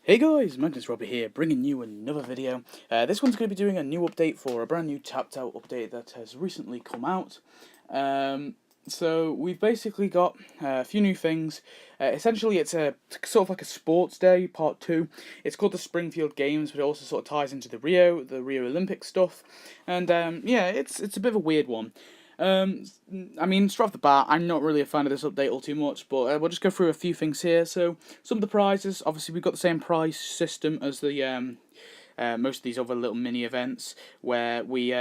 Hey guys, Magnus here, bringing you another video. This one's going to be doing a new update for a brand new Tapped Out update that has recently come out. So we've basically got a few new things. Essentially, it's a sort of like a sports day, part 2. It's called the Springfield Games, but it also sort of ties into the Rio Olympic stuff. And yeah, it's a bit of a weird one. I mean, straight off the bat, I'm not really a fan of this update all too much, but we'll just go through a few things here. So, some of the prizes, obviously, we've got the same prize system as the most of these other little mini events, where we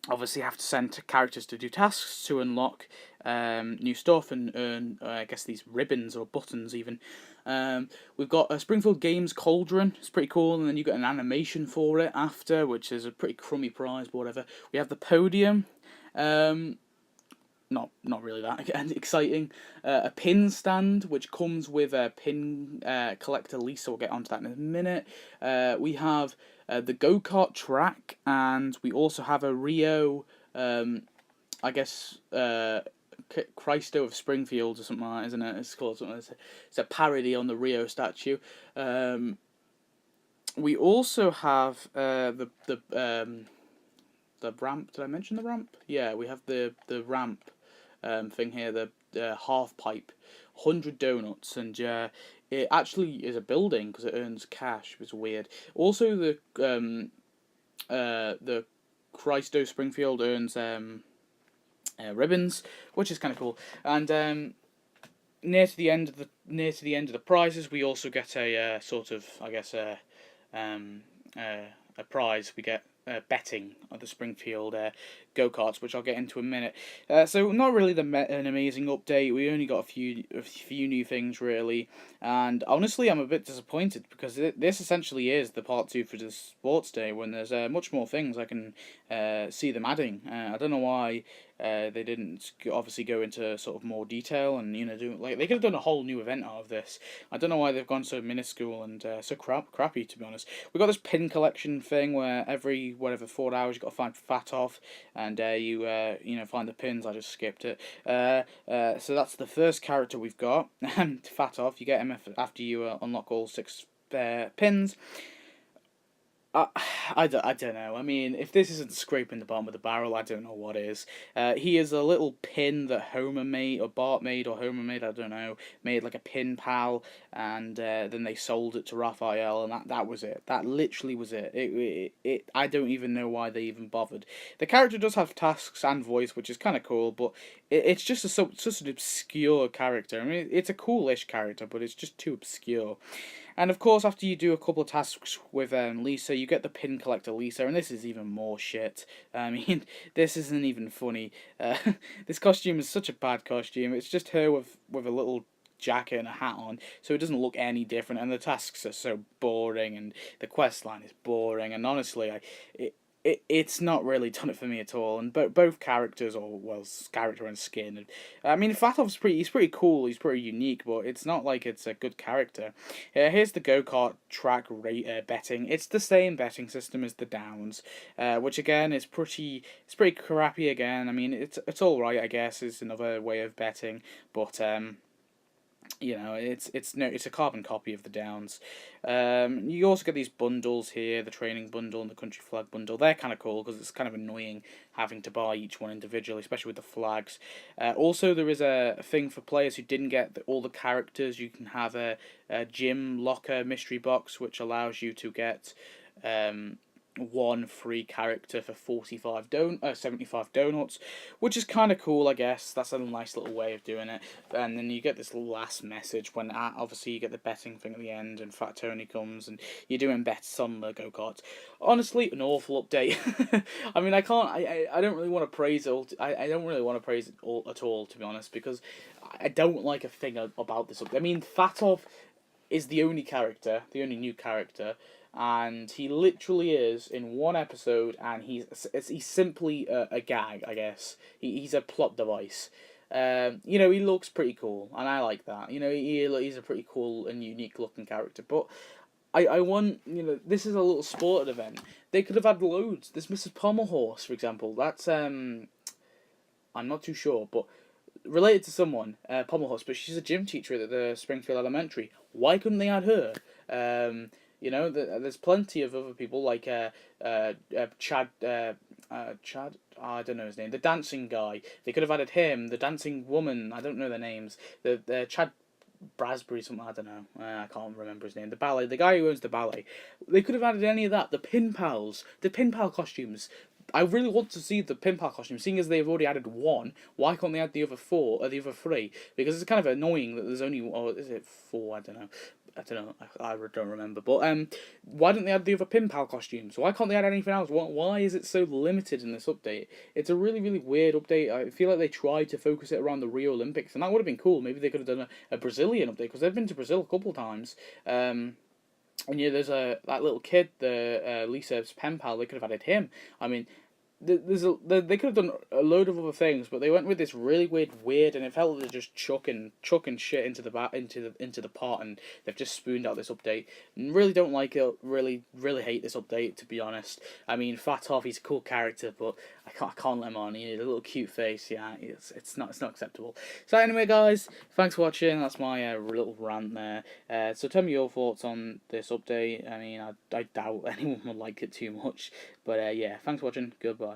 obviously have to send characters to do tasks to unlock new stuff and earn, I guess, these ribbons or buttons even. We've got a Springfield Games Cauldron. It's pretty cool, and then you get an animation for it after, which is a pretty crummy prize, but whatever. We have the podium. Not really that exciting. A pin stand, which comes with a pin collector lease, so we'll get onto that in a minute. We have the Go-Kart track, and we also have a Rio, I guess, Christo of Springfield or something like that, isn't it? It's called something. It's a parody on the Rio statue. We also have the ramp. Did I mention the ramp? Yeah, we have the ramp thing here, the half pipe, 100 donuts, and it actually is a building because it earns cash. It's weird. Also, the Christo Springfield earns ribbons, which is kind of cool. And near to the end of the prizes, we also get a sort of, I guess, a prize. We get betting at the Springfield go-karts, which I'll get into in a minute. So not really an amazing update. We only got a few new things really, and honestly, I'm a bit disappointed because this essentially is the part 2 for the sports day when there's much more things I can see them adding. I don't know why. They didn't obviously go into sort of more detail and do like they could have done a whole new event out of this. I don't know why they've gone so minuscule and so crappy, to be honest. We got this pin collection thing where every 4 hours you got to find Fat Off, and you find the pins. I just skipped it. So that's the first character we've got. Fat Off. You get him after you unlock all 6 pins. I don't know. I mean, if this isn't scraping the bottom of the barrel, I don't know what is. He is a little pin that Homer made, or Bart made, or Homer made, I don't know, made like a pin pal, and then they sold it to Raphael, and that was it. That literally was it. I don't even know why they even bothered. The character does have tasks and voice, which is kind of cool, but it's just such an obscure character. I mean, it's a coolish character, but it's just too obscure. And of course, after you do a couple of tasks with Lisa, you get the pin collector Lisa, and this is even more shit. I mean, this isn't even funny. This costume is such a bad costume. It's just her with a little jacket and a hat on, so it doesn't look any different, and the tasks are so boring, and the quest line is boring, and honestly, it's not really done it for me at all. And both characters, or well, character and skin. I mean, Fatov's he's pretty cool. He's pretty unique, but it's not like it's a good character. Here's the go-kart track betting. It's the same betting system as the Downs, which again is pretty crappy. Again, I mean, it's all right. I guess is another way of betting, but it's a carbon copy of the Downs. You also get these bundles here, the training bundle and the country flag bundle. They're kind of cool because it's kind of annoying having to buy each one individually, especially with the flags. Also, there is a thing for players who didn't get all the characters. You can have a gym locker mystery box, which allows you to get one free character for 75 donuts, which is kind of cool, I guess. That's a nice little way of doing it. And then you get this last message when obviously you get the betting thing at the end, and Fat Tony comes, and you're doing bets on the go-karts. Honestly, an awful update. I mean, I don't really want to praise it. I don't really want to praise it all at all, to be honest, because I don't like a thing about this update. I mean, Fatov is the only new character, and he literally is in one episode, and he's simply a gag, I guess. He's a plot device. He looks pretty cool, and I like that. He's a pretty cool and unique looking character, but I want, this is a little sported event. They could have had loads. This Mrs. Pommelhorse, for example, that's, I'm not too sure, but related to someone, Pommelhorse, but she's a gym teacher at the Springfield Elementary. Why couldn't they add her? You know, there's plenty of other people like Chad. Chad, I don't know his name. The dancing guy. They could have added him. The dancing woman. I don't know their names. The Chad Brasbury, something, I don't know. I can't remember his name. The ballet, the guy who owns the ballet. They could have added any of that. The pin pals, the pin pal costumes. I really want to see the pin pal costumes. Seeing as they've already added one, why can't they add the other four or the other three? Because it's kind of annoying that there's only, or is it four? I don't know. I don't remember. But why don't they add the other pin pal costumes? Why can't they add anything else? Why is it so limited in this update? It's a really, really weird update. I feel like they tried to focus it around the Rio Olympics, and that would have been cool. Maybe they could have done a Brazilian update, because they've been to Brazil a couple times. And yeah, there's that little kid, the Lisa's pen pal. They could have added him. I mean, they could have done a load of other things, but they went with this really weird, and it felt like they're just chucking shit into the pot, and they've just spooned out this update. And really don't like it. Really hate this update, to be honest. I mean, Fatov, he's a cool character, but I can't let him on. He has a little cute face. Yeah, it's not acceptable. So anyway, guys, thanks for watching. That's my little rant there. So tell me your thoughts on this update. I mean, I doubt anyone would like it too much, but yeah, thanks for watching. Goodbye.